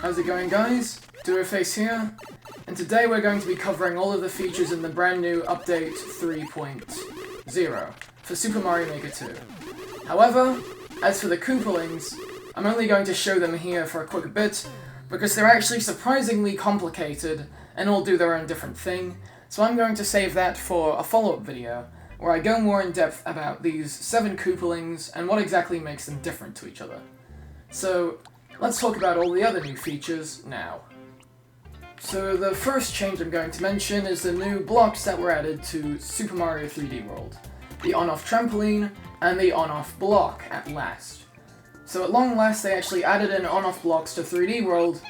How's it going, guys? Duoface here, and today we're going to be covering all of the features in the brand new Update 3.0 for Super Mario Maker 2. However, as for the Koopalings, I'm only going to show them here for a quick bit, because they're actually surprisingly complicated and all do their own different thing, so I'm going to save that for a follow-up video, where I go more in depth about these 7 Koopalings and what exactly makes them different to each other. So, let's talk about all the other new features now. So the first change I'm going to mention is the new blocks that were added to Super Mario 3D World. The on-off trampoline and the on-off block at last. So at long last they actually added in on-off blocks to 3D World,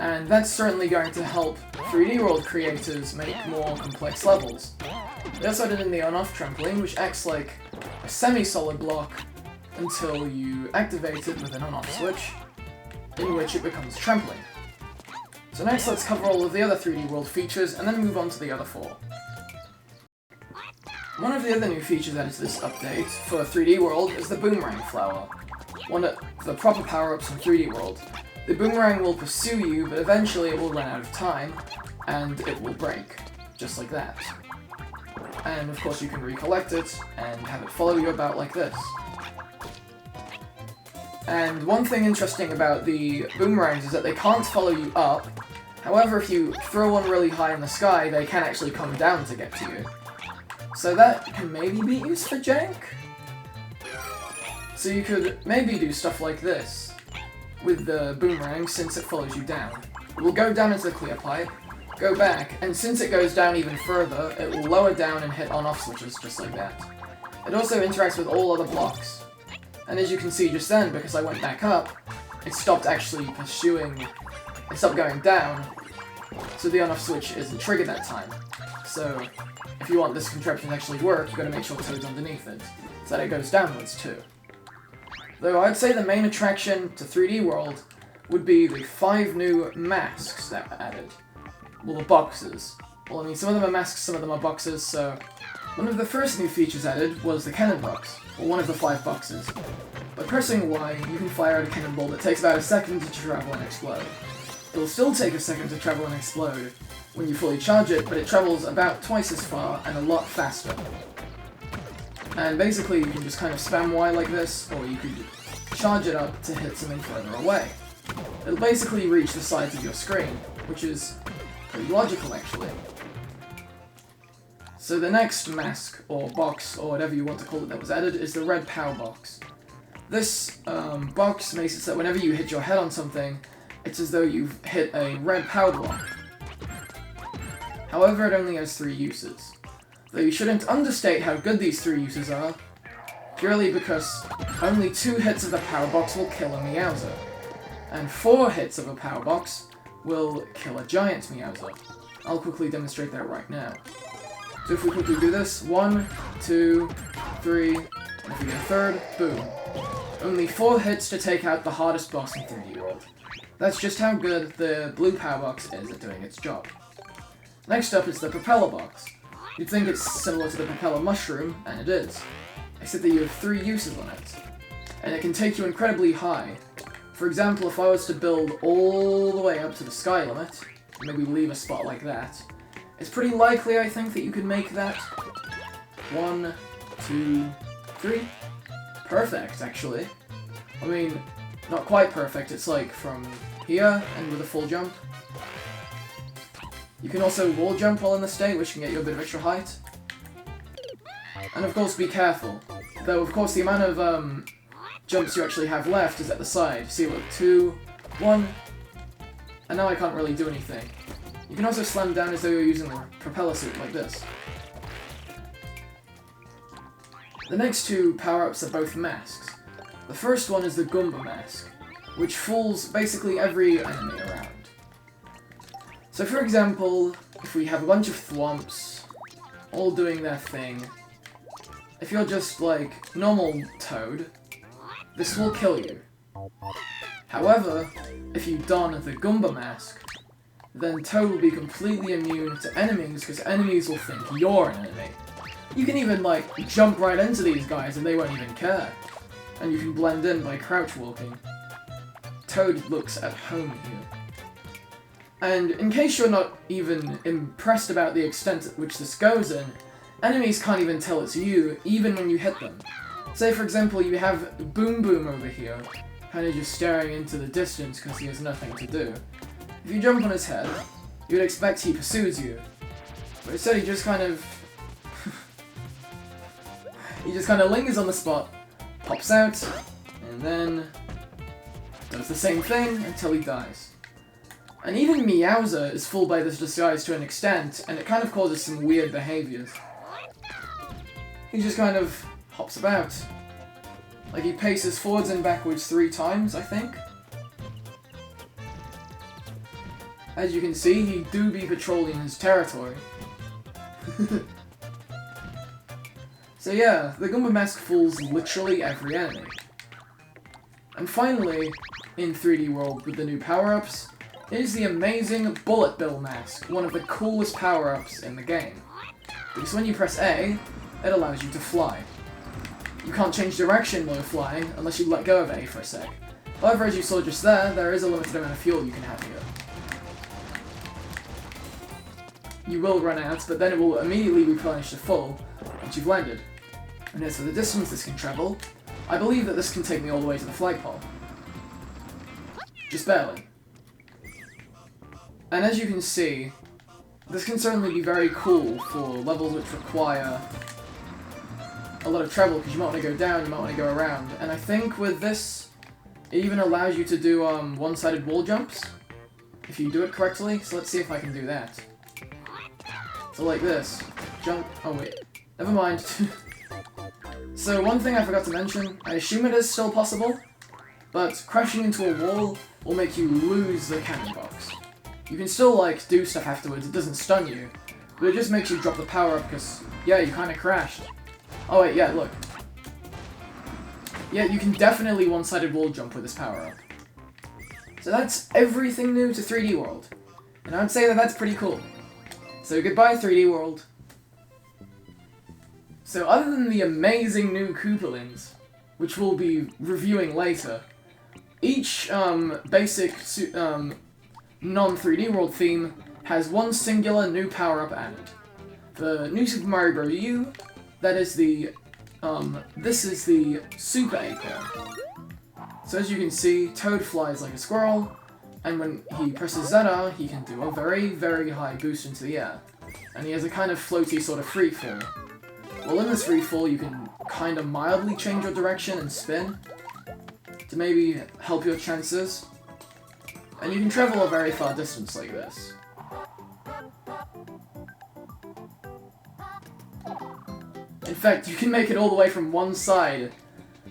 and that's certainly going to help 3D World creators make more complex levels. They also added in the on-off trampoline, which acts like a semi-solid block until you activate it with an on-off switch, in which it becomes trampoline. So next let's cover all of the other 3D World features, and then move on to the other 4. One of the other new features added to this update for 3D World is the Boomerang Flower, one of the proper power-ups in 3D World. The boomerang will pursue you, but eventually it will run out of time, and it will break, just like that. And of course you can recollect it, and have it follow you about like this. And one thing interesting about the boomerangs is that they can't follow you up. However, if you throw one really high in the sky, they can actually come down to get to you. So that can maybe be used for jank? So you could maybe do stuff like this with the boomerang, since it follows you down. It will go down into the clear pipe, go back, and since it goes down even further, it will lower down and hit on-off switches just like that. It also interacts with all other blocks. And as you can see just then, because I went back up, it stopped actually pursuing, it stopped going down, so the on-off switch isn't triggered that time. So, if you want this contraption to actually work, you've got to make sure Toad's underneath it, so that it goes downwards too. Though I'd say the main attraction to 3D World would be the 5 new masks that were added. Well, the boxes. Well, I mean, some of them are masks, some of them are boxes, so... One of the first new features added was the cannon box, or one of the 5 boxes. By pressing Y, you can fire out a cannonball that takes about a second to travel and explode. It will still take a second to travel and explode when you fully charge it, but it travels about twice as far and a lot faster. And basically you can just kind of spam Y like this, or you could charge it up to hit something further away. It'll basically reach the sides of your screen, which is pretty logical actually. So the next mask, or box, or whatever you want to call it that was added, is the red power box. This box makes it so that whenever you hit your head on something, it's as though you've hit a red power block. However, it only has 3 uses. Though you shouldn't understate how good these 3 uses are, purely because only 2 hits of the power box will kill a Meowser, and 4 hits of a power box will kill a giant Meowser. I'll quickly demonstrate that right now. So if we quickly do this, 1, 2, 3, and if we get a third, boom. Only 4 hits to take out the hardest boss in 3D World. That's just how good the blue power box is at doing its job. Next up is the Propeller Box. You'd think it's similar to the Propeller Mushroom, and it is. Except that you have 3 uses on it. And it can take you incredibly high. For example, if I was to build all the way up to the sky limit, maybe leave a spot like that, it's pretty likely, I think, that you could make that 1, 2, 3. Perfect, actually. I mean, not quite perfect, it's like from here and with a full jump. You can also wall jump while in the state, which can get you a bit of extra height. And of course, be careful. Though, of course, the amount of jumps you actually have left is at the side. See, look, 2, 1, and now I can't really do anything. You can also slam down as though you're using the propeller suit, like this. The next 2 power-ups are both masks. The first one is the Gumbo Mask, which fools basically every enemy around. So for example, if we have a bunch of thwomps, all doing their thing, if you're just like normal Toad, this will kill you. However, if you don the Gumbo Mask, then Toad will be completely immune to enemies, because enemies will think you're an enemy. You can even, like, jump right into these guys and they won't even care. And you can blend in by crouch walking. Toad looks at home here. And in case you're not even impressed about the extent at which this goes in, enemies can't even tell it's you, even when you hit them. Say for example you have Boom Boom over here, kind of just staring into the distance because he has nothing to do. If you jump on his head, you'd expect he pursues you. But instead he just kind of... he just kind of lingers on the spot, pops out, and then does the same thing until he dies. And even Meowser is fooled by this disguise to an extent, and it kind of causes some weird behaviors. He just kind of hops about. Like he paces forwards and backwards 3 times, I think. As you can see, he do be patrolling his territory. So yeah, the Gumbo Mask fools literally every enemy. And finally, in 3D World with the new power-ups, is the amazing Bullet Bill Mask, one of the coolest power-ups in the game. Because when you press A, it allows you to fly. You can't change direction while you're flying, unless you let go of A for a sec. However, as you saw just there is a limited amount of fuel you can have here. You will run out, but then it will immediately replenish to full once you've landed. And as for the distance this can travel, I believe that this can take me all the way to the flagpole. Just barely. And as you can see, this can certainly be very cool for levels which require a lot of travel, because you might want to go down, you might want to go around. And I think with this, it even allows you to do one-sided wall jumps, if you do it correctly. So let's see if I can do that. So like this. Jump. Oh wait. Never mind. So one thing I forgot to mention, I assume it is still possible, but crashing into a wall will make you lose the cannon box. You can still, like, do stuff afterwards, it doesn't stun you, but it just makes you drop the power up because, yeah, you kind of crashed. Oh wait, yeah, look. Yeah, you can definitely one-sided wall jump with this power up. So that's everything new to 3D World, and I'd say that that's pretty cool. So goodbye 3D World. So other than the amazing new Koopalings, which we'll be reviewing later, each basic non-3D World theme has one singular new power-up added. The new Super Mario Bros. U, that is the, this is the Super Acorn. So as you can see, Toad flies like a squirrel, and when he presses ZR, he can do a very, very high boost into the air. And he has a kind of floaty sort of free fall. Well, in this free fall, you can kind of mildly change your direction and spin to maybe help your chances. And you can travel a very far distance like this. In fact, you can make it all the way from one side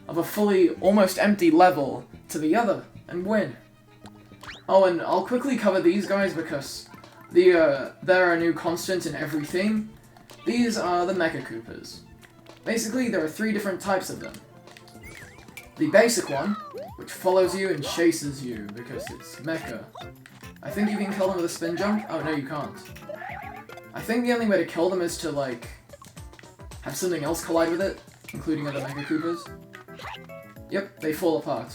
of a fully, almost empty level to the other, and win. Oh, and I'll quickly cover these guys because they're a new constant in every theme. These are the Mecha Coopers. Basically, there are 3 different types of them. The basic one, which follows you and chases you because it's mecha. I think you can kill them with a spin jump. Oh, no, you can't. I think the only way to kill them is to, like, have something else collide with it, including other Mecha Coopers. Yep, they fall apart.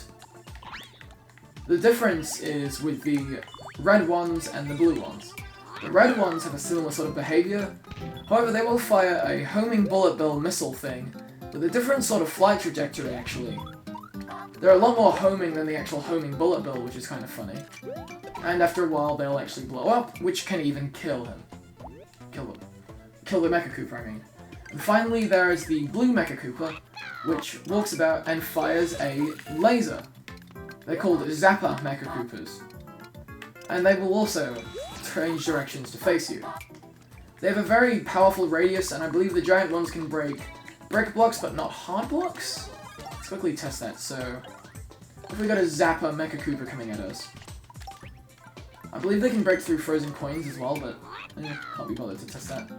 The difference is with the red ones and the blue ones. The red ones have a similar sort of behaviour, however they will fire a homing bullet bill missile thing, with a different sort of flight trajectory actually. They're a lot more homing than the actual homing bullet bill, which is kind of funny. And after a while they'll actually blow up, which can even kill him. Kill the Mecha Cooper, I mean. And finally there is the blue Mecha Cooper, which walks about and fires a laser. They're called Zapper Mecha Coopers. And they will also change directions to face you. They have a very powerful radius, and I believe the giant ones can break brick blocks, but not hard blocks? Let's quickly test that. So, if we got a Zapper Mecha Cooper coming at us, I believe they can break through frozen coins as well, but can't be bothered to test that.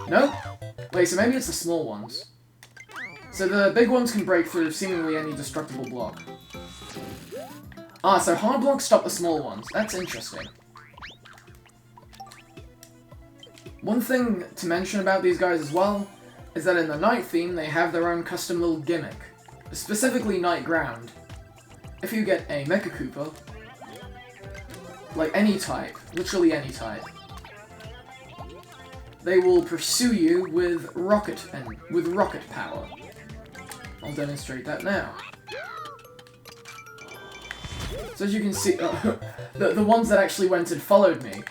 No? Wait, so maybe it's the small ones. So the big ones can break through seemingly any destructible block. Ah, so hard blocks stop the small ones. That's interesting. One thing to mention about these guys as well is that in the night theme they have their own custom little gimmick, specifically Night Ground. If you get a Mecha Cooper, like any type, literally any type, they will pursue you with rocket power. I'll demonstrate that now. So as you can see, the ones that actually went and followed me,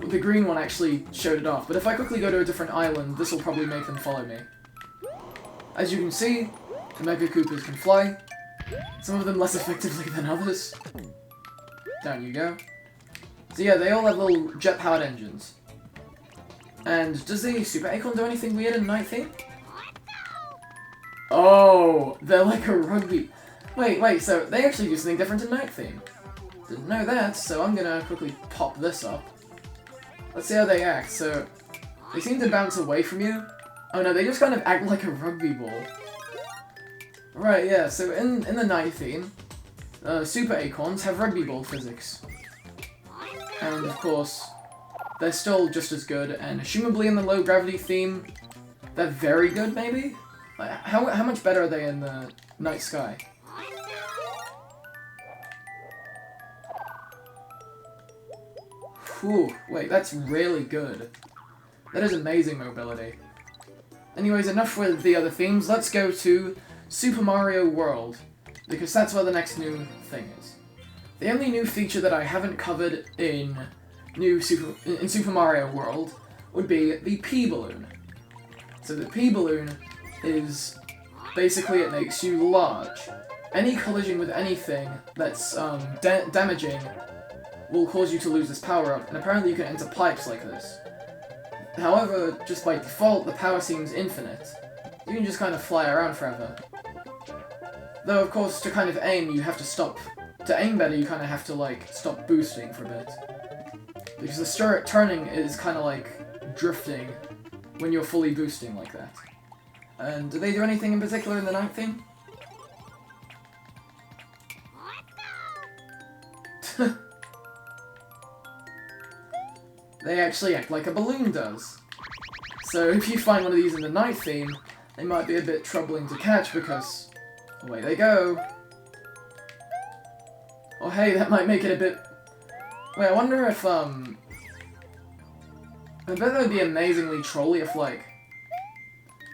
the green one actually showed it off, but if I quickly go to a different island, this will probably make them follow me. As you can see, the Mecha Coopers can fly, some of them less effectively than others. Down you go. So yeah, they all have little jet-powered engines. And does the Super Acorn do anything weird in Night Theme? Oh, they're like a rugby. Wait, so they actually do something different in Night Theme. Didn't know that, so I'm gonna quickly pop this up. Let's see how they act. So, they seem to bounce away from you. Oh no, they just kind of act like a rugby ball. Right, yeah, so in the Night Theme, Super Acorns have rugby ball physics. And of course, they're still just as good, and assumably in the low gravity theme, they're very good, maybe? Like, how much better are they in the night sky? Whew, wait, that's really good. That is amazing mobility. Anyways, enough with the other themes, let's go to Super Mario World, because that's where the next new thing is. The only new feature that I haven't covered in Super Mario World would be the P-Balloon. So the P-Balloon is, basically it makes you large. Any collision with anything that's damaging will cause you to lose this power-up, and apparently you can enter pipes like this. However, just by default, the power seems infinite. You can just kind of fly around forever. Though, of course, to kind of aim, you have to stop. To aim better, you kind of have to, like, stop boosting for a bit. Because the turning is kind of like drifting when you're fully boosting like that. And do they do anything in particular in the Night Theme? They actually act like a balloon does. So if you find one of these in the Night Theme, they might be a bit troubling to catch because away they go. Oh hey, that might make it a bit... Wait, I wonder if, I bet that would be amazingly trolly if, like,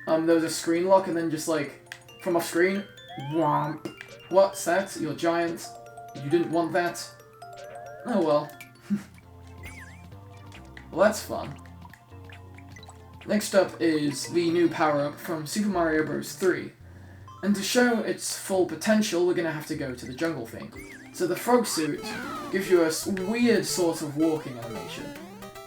there was a screen lock and then just, like, from off screen, whomp. What's that? You're giant. You didn't want that? Oh well. Well, that's fun. Next up is the new power-up from Super Mario Bros. 3. And to show its full potential, we're gonna have to go to the jungle thing. So the frog suit gives you a weird sort of walking animation.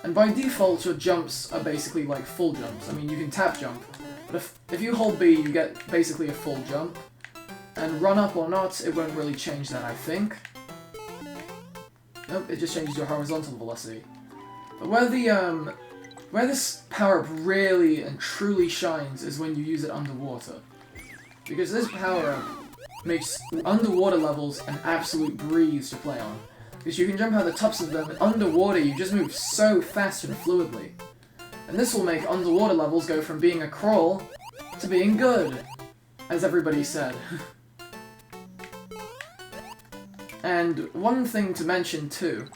And by default, your jumps are basically like full jumps. I mean, you can tap jump, but if you hold B, you get basically a full jump. And run up or not, it won't really change that, I think. Nope, it just changes your horizontal velocity. But where this power-up really and truly shines is when you use it underwater. Because this power-up makes underwater levels an absolute breeze to play on. Because you can jump out the tops of them, and underwater you just move so fast and fluidly. And this will make underwater levels go from being a crawl to being good, as everybody said. And one thing to mention too,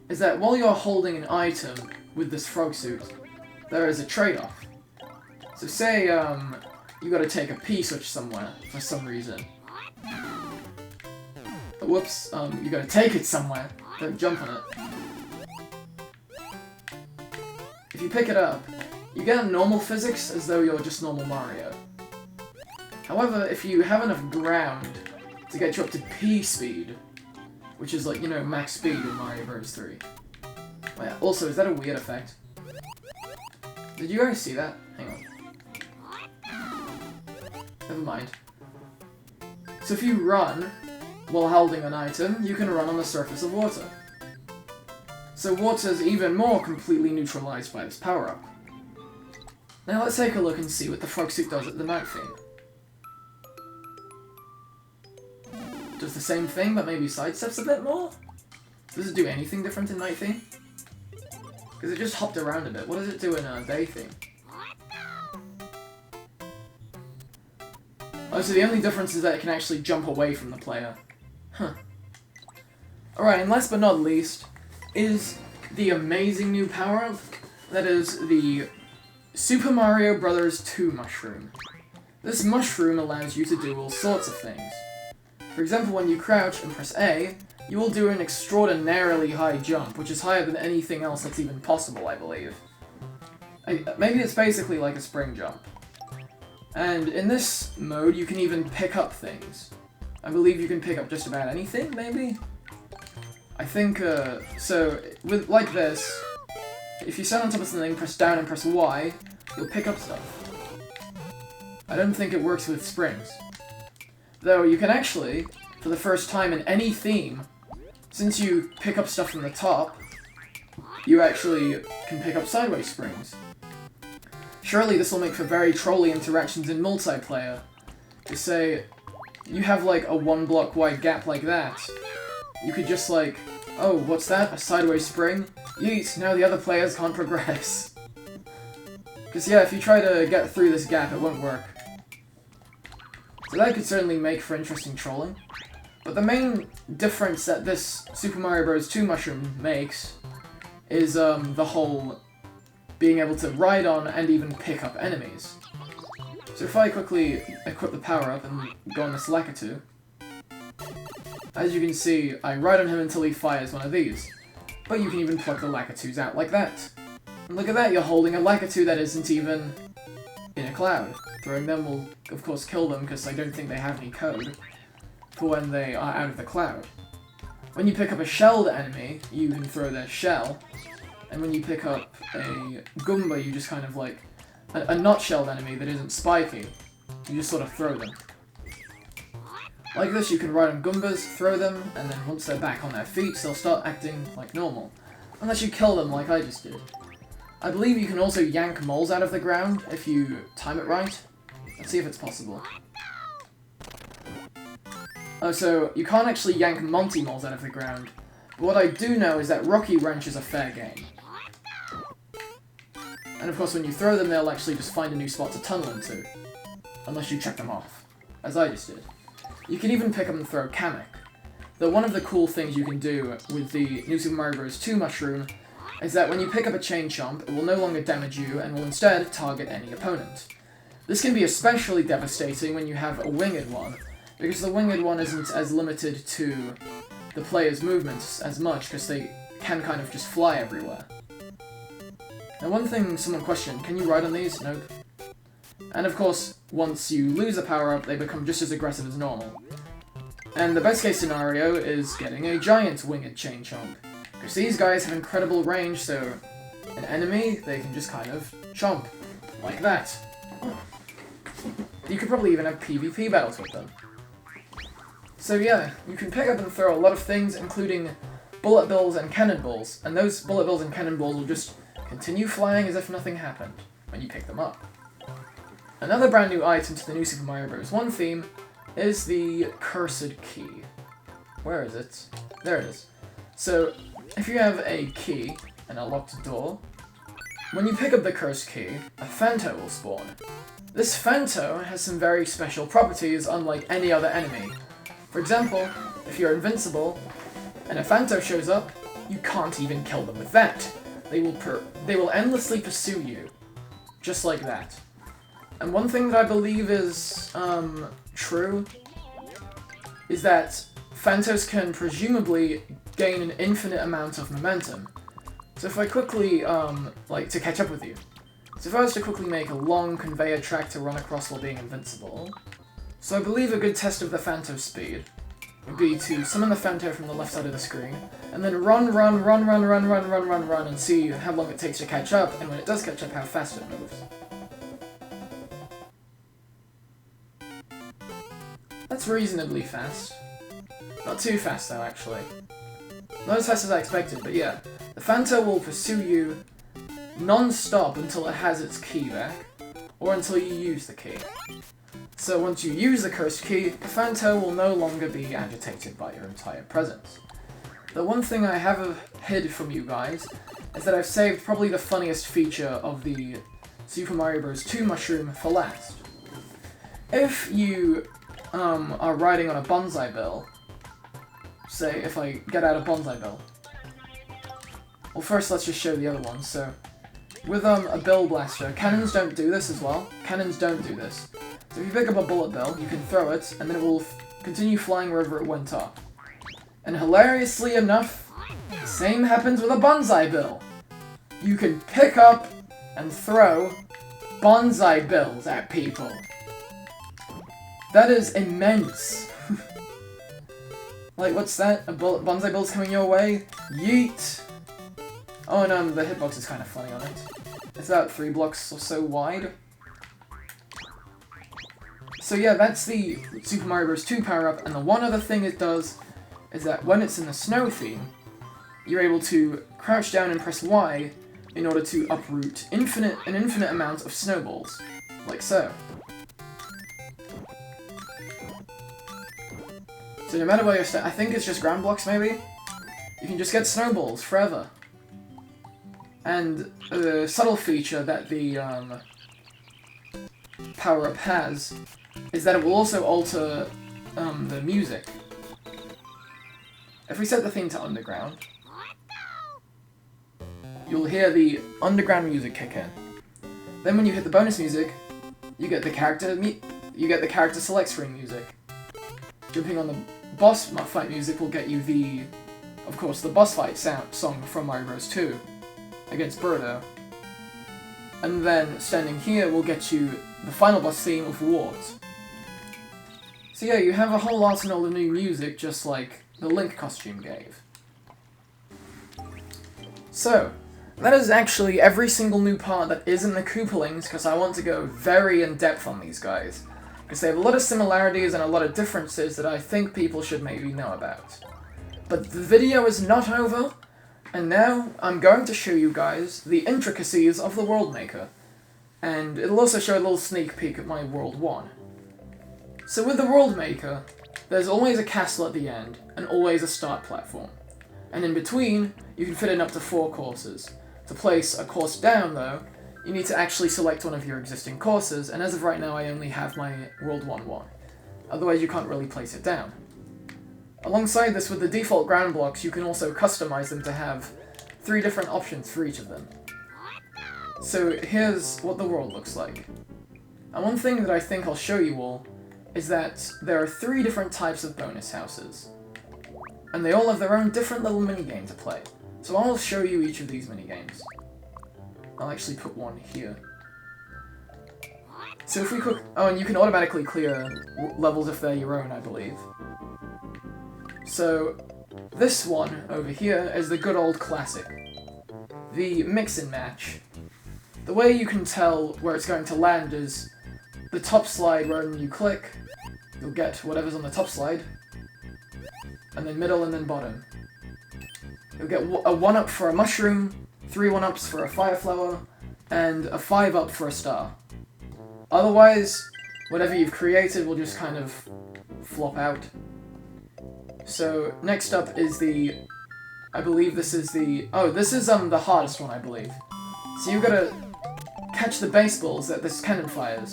is that while you're holding an item with this frog suit, there is a trade-off. So say, you gotta take a P-switch somewhere, for some reason. Whoops, you gotta take it somewhere, don't jump on it. If you pick it up, you get normal physics as though you're just normal Mario. However, if you have enough ground to get you up to P speed, which is like, you know, max speed in Mario Bros. 3. Oh yeah, also, is that a weird effect? Did you guys see that? Hang on. Never mind. So if you run while holding an item, you can run on the surface of water. So water's even more completely neutralized by this power-up. Now let's take a look and see what the frog suit does at the Night Theme. Does the same thing, but maybe sidesteps a bit more? Does it do anything different in Night Theme? Because it just hopped around a bit. What does it do in Day Theme? Oh, so the only difference is that it can actually jump away from the player. Huh. Alright, and last but not least is the amazing new power-up that is the Super Mario Bros. 2 mushroom. This mushroom allows you to do all sorts of things. For example, when you crouch and press A, you will do an extraordinarily high jump, which is higher than anything else that's even possible, I believe. Maybe it's basically like a spring jump. And in this mode, you can even pick up things. I believe you can pick up just about anything, maybe? I think, so, like this, if you stand on top of something, press down and press Y, you'll pick up stuff. I don't think it works with springs. Though you can actually, for the first time in any theme, since you pick up stuff from the top, you actually can pick up sideways springs. Surely this will make for very trolly interactions in multiplayer. To say, you have like a 1 block wide gap like that. You could just like, oh, what's that? A sideways spring? Yeet, now the other players can't progress. Because yeah, if you try to get through this gap, it won't work. So that could certainly make for interesting trolling. But the main difference that this Super Mario Bros. 2 mushroom makes is the whole being able to ride on and even pick up enemies. So if I quickly equip the power-up and go on this Lakitu, as you can see, I ride on him until he fires one of these. But you can even pluck the Lakitus out like that. And look at that, you're holding a Lakitu that isn't even in a cloud. Throwing them will, of course, kill them, because I don't think they have any code for when they are out of the cloud. When you pick up a shelled enemy, you can throw their shell. And when you pick up a Gumbo, you just kind of like, a not shelled enemy that isn't spiky, you just sort of throw them. Like this, you can ride on Gumbas, throw them, and then once they're back on their feet, they'll start acting like normal. Unless you kill them like I just did. I believe you can also yank moles out of the ground if you time it right. Let's see if it's possible. Oh, so you can't actually yank Monty moles out of the ground. But what I do know is that Rocky Wrench is a fair game. And of course, when you throw them, they'll actually just find a new spot to tunnel into. Unless you check them off, as I just did. You can even pick up and throw Kamek. Though one of the cool things you can do with the new Super Mario Bros. 2 mushroom is that when you pick up a Chain Chomp, it will no longer damage you and will instead target any opponent. This can be especially devastating when you have a winged one, because the winged one isn't as limited to the player's movements as much, because they can kind of just fly everywhere. Now one thing someone questioned, can you ride on these? Nope. And of course, once you lose a power-up, they become just as aggressive as normal. And the best case scenario is getting a giant winged Chain Chomp, because these guys have incredible range, so an enemy, they can just kind of chomp, like that. You could probably even have PvP battles with them. So yeah, you can pick up and throw a lot of things, including bullet bills and cannonballs, and those bullet bills and cannonballs will just continue flying as if nothing happened when you pick them up. Another brand new item to the new Super Mario Bros. 1 theme is the Cursed Key. Where is it? There it is. So, if you have a key and a locked door, when you pick up the Cursed Key, a Phanto will spawn. This Phanto has some very special properties unlike any other enemy. For example, if you're invincible, and a Phanto shows up, you can't even kill them with that. They will endlessly pursue you, just like that. And one thing that I believe is, true, is that Phantos can presumably gain an infinite amount of momentum. So if I quickly, like, to catch up with you. So if I was to quickly make a long conveyor track to run across while being invincible, so I believe a good test of the Phanto speed would be to summon the Phanto from the left side of the screen, and then run, and see how long it takes to catch up, and when it does catch up, how fast it moves. That's reasonably fast. Not too fast though, actually. Not as fast as I expected, but yeah. The Phanto will pursue you non-stop until it has its key back, or until you use the key. So once you use the Cursed Key, the Phanto will no longer be agitated by your entire presence. The one thing I have hid from you guys is that I've saved probably the funniest feature of the Super Mario Bros. 2 mushroom for last. If you are riding on a bonsai bill, say, if I get out a Bonsai Bill. Well, first let's just show the other one. So, with a Bill Blaster, cannons don't do this as well. Cannons don't do this. So if you pick up a bullet bill, you can throw it, and then it will continue flying wherever it went up. And hilariously enough, the same happens with a Bonsai Bill. You can pick up and throw Bonsai Bills at people. That is immense. Like, what's that? A Bonsai Bill's coming your way? Yeet! Oh, and the hitbox is kind of funny on it. It's about 3 blocks or so wide. So yeah, that's the Super Mario Bros. 2 power-up, and the one other thing it does is that when it's in the snow theme, you're able to crouch down and press Y in order to uproot an infinite amount of snowballs, like so. So no matter where you're I think it's just ground blocks maybe? You can just get snowballs forever. And the subtle feature that the power-up has is that it will also alter the music. If we set the theme to underground, you'll hear the underground music kick in. Then when you hit the bonus music, you get the character select screen music. Jumping on the boss fight music will get you of course, the boss fight song from Mario Bros. 2 against Birdo. And then standing here will get you the final boss theme of Wards. So yeah, you have a whole arsenal of new music, just like the Link costume gave. So, that is actually every single new part that is in the Koopalings, because I want to go very in-depth on these guys. Because they have a lot of similarities and a lot of differences that I think people should maybe know about. But the video is not over, and now I'm going to show you guys the intricacies of the World Maker. And it'll also show a little sneak peek at my World 1. So with the World Maker, there's always a castle at the end, and always a start platform. And in between, you can fit in up to 4 courses. To place a course down, though, you need to actually select one of your existing courses, and as of right now I only have my World 1-1. Otherwise you can't really place it down. Alongside this, with the default ground blocks, you can also customize them to have 3 different options for each of them. So here's what the world looks like. And one thing that I think I'll show you all is that there are 3 different types of bonus houses. And they all have their own different little minigame to play. So I'll show you each of these minigames. I'll actually put one here. So if we click... Oh, and you can automatically clear levels if they're your own, I believe. So, this one over here is the good old classic. The mix and match. The way you can tell where it's going to land is the top slide, when you click, you'll get whatever's on the top slide, and then middle and then bottom. You'll get a 1-up for a mushroom, 3 1-ups for a fire flower, and a 5-up for a star. Otherwise, whatever you've created will just kind of flop out. So, next up is I believe this is this is the hardest one, I believe. So you've got to catch the baseballs that this cannon fires.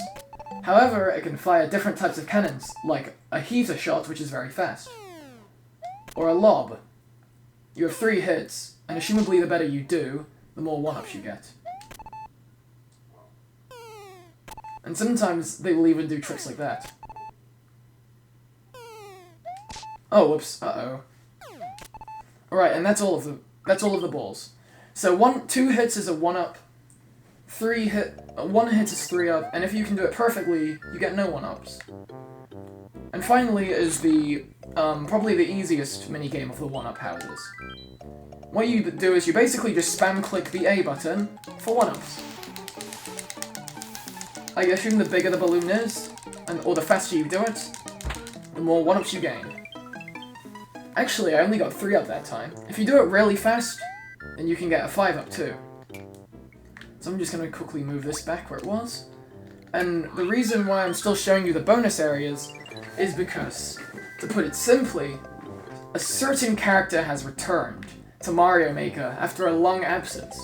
However, it can fire different types of cannons, like a heater shot, which is very fast. Or a lob. You have 3 hits, and assumably the better you do, the more 1-ups you get. And sometimes they will even do tricks like that. Oh, whoops, uh-oh. Alright, and that's all of the balls. So 2 hits is a 1-up, 1 hit is 3-up, and if you can do it perfectly, you get no 1-ups. And finally is probably the easiest minigame of the 1-up houses. What you do is you basically just spam click the A button for 1-ups. I assume the bigger the balloon is, or the faster you do it, the more 1-ups you gain. Actually, I only got 3-up that time. If you do it really fast, then you can get a 5-up too. So I'm just going to quickly move this back where it was. And the reason why I'm still showing you the bonus areas is because, to put it simply, a certain character has returned to Mario Maker after a long absence.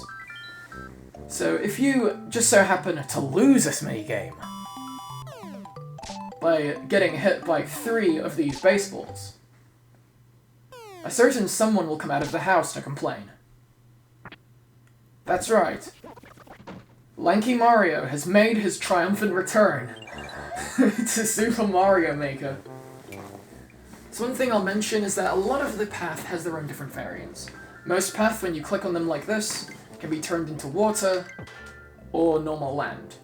So if you just so happen to lose this minigame by getting hit by 3 of these baseballs, a certain someone will come out of the house to complain. That's right. Lanky Mario has made his triumphant return to Super Mario Maker. So one thing I'll mention is that a lot of the path has their own different variants. Most paths, when you click on them like this, can be turned into water or normal land.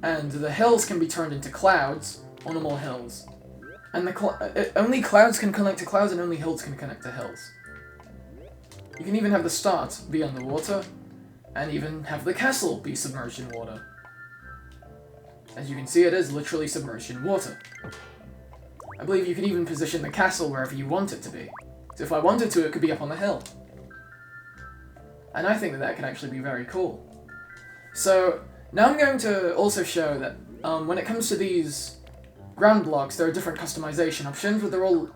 And the hills can be turned into clouds or normal hills. And only clouds can connect to clouds and only hills can connect to hills. You can even have the start be underwater, and even have the castle be submerged in water. As you can see, it is literally submerged in water. I believe you can even position the castle wherever you want it to be. So if I wanted to, it could be up on the hill. And I think that that can actually be very cool. So, now I'm going to also show that when it comes to these ground blocks, there are different customization options, but they're all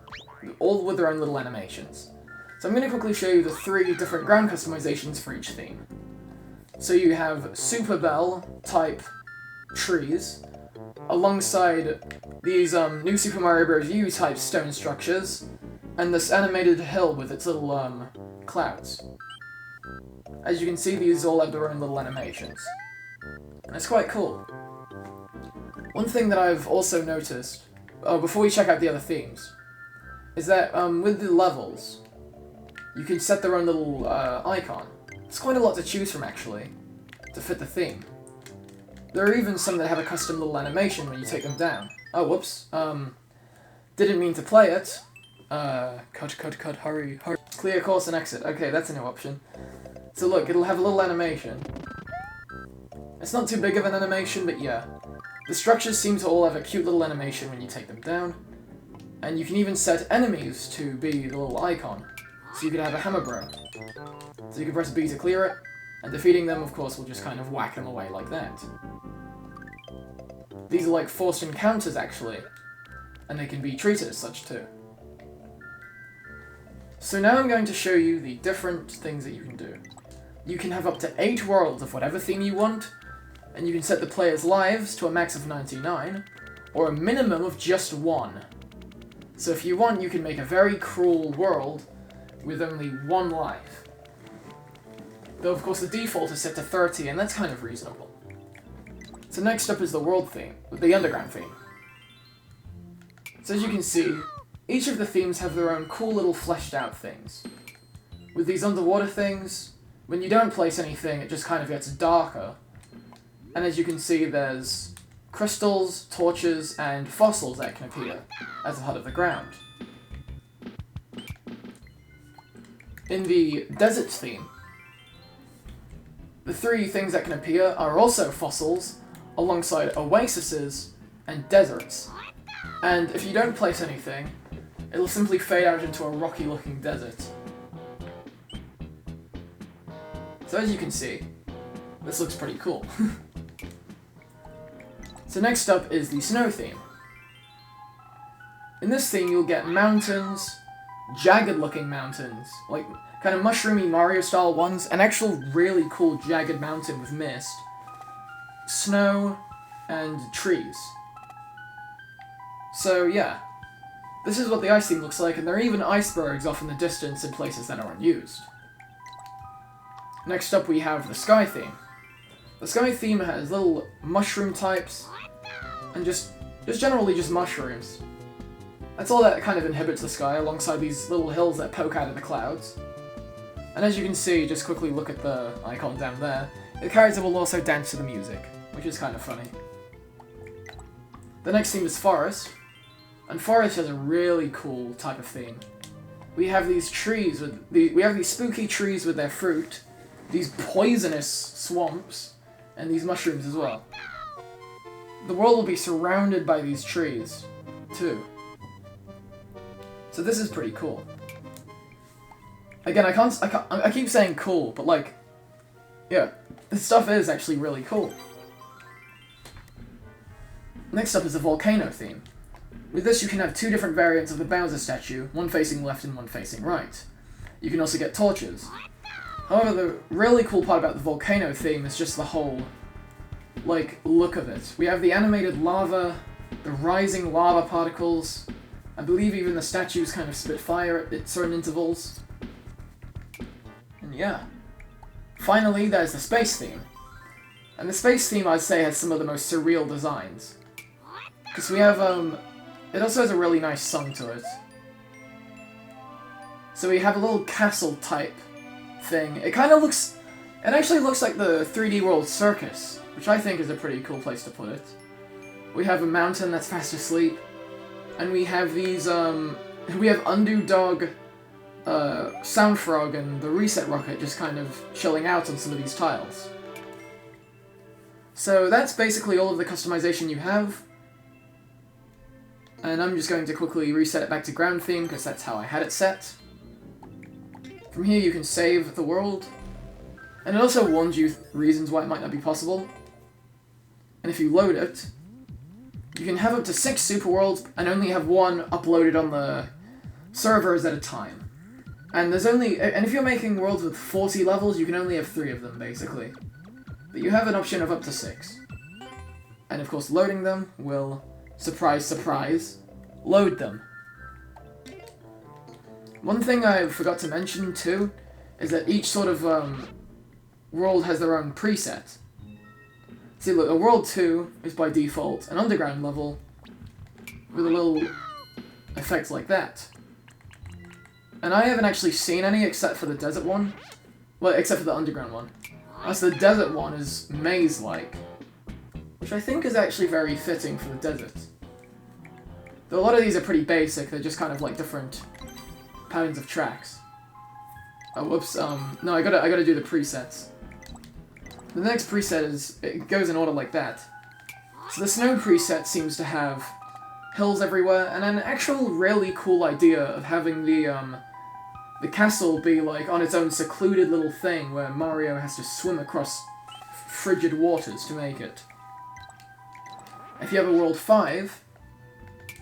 with their own little animations. So I'm going to quickly show you the 3 different ground customizations for each theme. So you have Super Bell type trees, alongside these new Super Mario Bros. U type stone structures, and this animated hill with its little clouds. As you can see, these all have their own little animations. And it's quite cool. One thing that I've also noticed, before we check out the other themes, is that with the levels, you can set their own little icon. It's quite a lot to choose from, actually, to fit the theme. There are even some that have a custom little animation when you take them down. Oh, whoops. Didn't mean to play it. Cut, hurry. Clear course and exit. Okay, that's a new option. So look, it'll have a little animation. It's not too big of an animation, but yeah. The structures seem to all have a cute little animation when you take them down. And you can even set enemies to be the little icon. So you could have a hammer bro. So you can press B to clear it, and defeating them, of course, will just kind of whack them away like that. These are like forced encounters, actually, and they can be treated as such too. So now I'm going to show you the different things that you can do. You can have up to 8 worlds of whatever theme you want, and you can set the player's lives to a max of 99, or a minimum of just 1. So if you want, you can make a very cruel world with only 1 life. Though of course the default is set to 30, and that's kind of reasonable. So next up is the world theme, the underground theme. So as you can see, each of the themes have their own cool little fleshed out things. With these underwater things, when you don't place anything, it just kind of gets darker. And as you can see, there's crystals, torches, and fossils that can appear as a part of the ground. In the desert theme, the 3 things that can appear are also fossils, alongside oases and deserts. And if you don't place anything, it'll simply fade out into a rocky-looking desert. So as you can see, this looks pretty cool. So next up is the snow theme. In this theme, you'll get mountains, jagged-looking mountains, like kind of mushroomy Mario-style ones, an actual really cool jagged mountain with mist, snow, and trees. So yeah, this is what the ice theme looks like, and there are even icebergs off in the distance in places that are unused. Next up we have the sky theme. The sky theme has little mushroom types, and just generally just mushrooms. That's all that kind of inhibits the sky, alongside these little hills that poke out of the clouds. And as you can see, just quickly look at the icon down there, the character will also dance to the music, which is kind of funny. The next theme is forest, and forest has a really cool type of theme. We have these trees we have these spooky trees with their fruit, these poisonous swamps, and these mushrooms as well. The world will be surrounded by these trees, too. So this is pretty cool. Again, I keep saying cool, but like, yeah, this stuff is actually really cool. Next up is the Volcano theme. With this, you can have 2 different variants of the Bowser statue, one facing left and one facing right. You can also get torches. However, the really cool part about the Volcano theme is just the whole, like, look of it. We have the animated lava, the rising lava particles, I believe even the statues kind of spit fire at certain intervals. And yeah. Finally, there's the space theme. And the space theme, I'd say, has some of the most surreal designs. Because we have, it also has a really nice song to it. So we have a little castle type thing. It actually looks like the 3D World Circus, which I think is a pretty cool place to put it. We have a mountain that's fast asleep, and we have these, we have Undo Dog, Sound Frog, and the Reset Rocket just kind of chilling out on some of these tiles. So that's basically all of the customization you have. And I'm just going to quickly reset it back to ground theme, because that's how I had it set. From here you can save the world, and it also warns you reasons why it might not be possible. And if you load it, you can have up to 6 super worlds, and only have 1 uploaded on the servers at a time. And if you're making worlds with 40 levels, you can only have 3 of them, basically. But you have an option of up to 6. And of course, loading them will, surprise, surprise, load them. One thing I forgot to mention, too, is that each sort of, world has their own preset. See, look, a World 2 is by default an underground level with a little effect like that. And I haven't actually seen any except for the desert one. Well, except for the underground one. As the desert one is maze-like, which I think is actually very fitting for the desert. Though a lot of these are pretty basic, they're just kind of like different patterns of tracks. Oh, whoops, no, I gotta do the presets. The next preset it goes in order like that. So the snow preset seems to have hills everywhere, and an actual really cool idea of having the castle be like on its own secluded little thing where Mario has to swim across frigid waters to make it. If you have a World 5,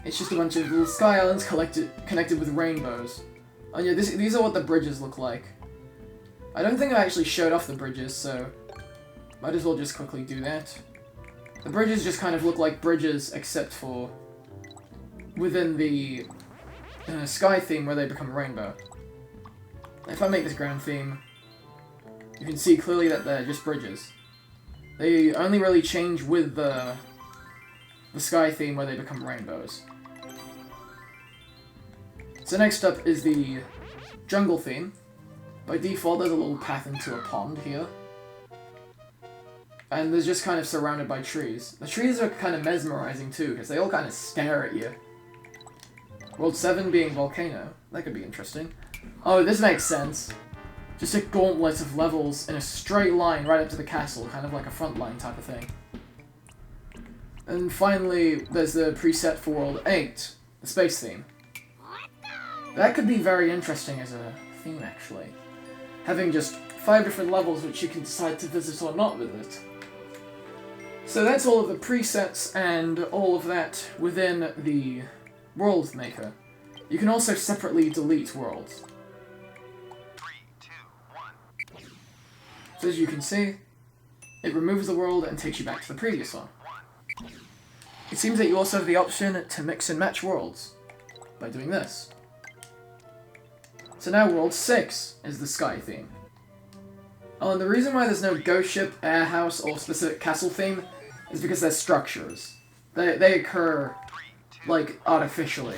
it's just a bunch of little sky islands connected with rainbows. Oh yeah, these are what the bridges look like. I don't think I actually showed off the bridges, so might as well just quickly do that. The bridges just kind of look like bridges, except for within the sky theme where they become rainbow. If I make this ground theme, you can see clearly that they're just bridges. They only really change with the sky theme where they become rainbows. So next up is the jungle theme. By default, there's a little path into a pond here. And they're just kind of surrounded by trees. The trees are kind of mesmerizing too, because they all kind of stare at you. World 7 being Volcano. That could be interesting. Oh, this makes sense. Just a gauntlet of levels in a straight line right up to the castle, kind of like a front line type of thing. And finally, there's the preset for World 8, the space theme. That could be very interesting as a theme, actually. Having just 5 different levels which you can decide to visit or not visit. So that's all of the presets and all of that within the World Maker. You can also separately delete worlds. 3, 2, 1. So as you can see, it removes the world and takes you back to the previous one. It seems that you also have the option to mix and match worlds by doing this. So now World 6 is the sky theme. Oh, and the reason why there's no ghost ship, air house, or specific castle theme is because they're structures. They occur, like, artificially.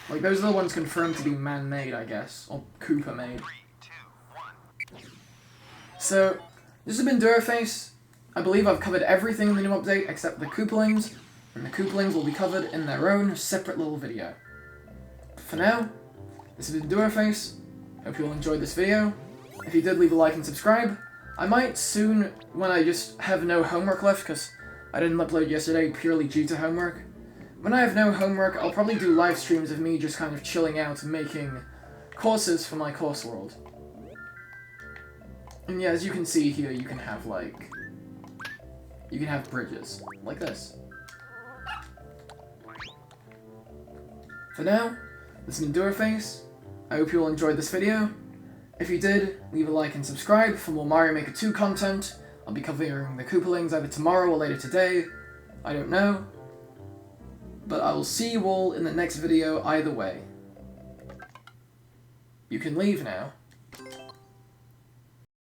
Like, those are the ones confirmed to be man-made, I guess, or Koopa-made. So, this has been Duraface. I believe I've covered everything in the new update except the Koopalings, and the Koopalings will be covered in their own separate little video. For now, this has been Duraface. Hope you all enjoyed this video. If you did, leave a like and subscribe. I might soon, when I just have no homework left, because I didn't upload yesterday purely due to homework. When I have no homework, I'll probably do live streams of me just kind of chilling out and making courses for my course world. And yeah, as you can see here, you can have, like, you can have bridges, like this. For now, this has been Duraface. I hope you all enjoyed this video. If you did, leave a like and subscribe for more Mario Maker 2 content. I'll be covering the Koopalings either tomorrow or later today. I don't know. but I will see you all in the next video either way. You can leave now.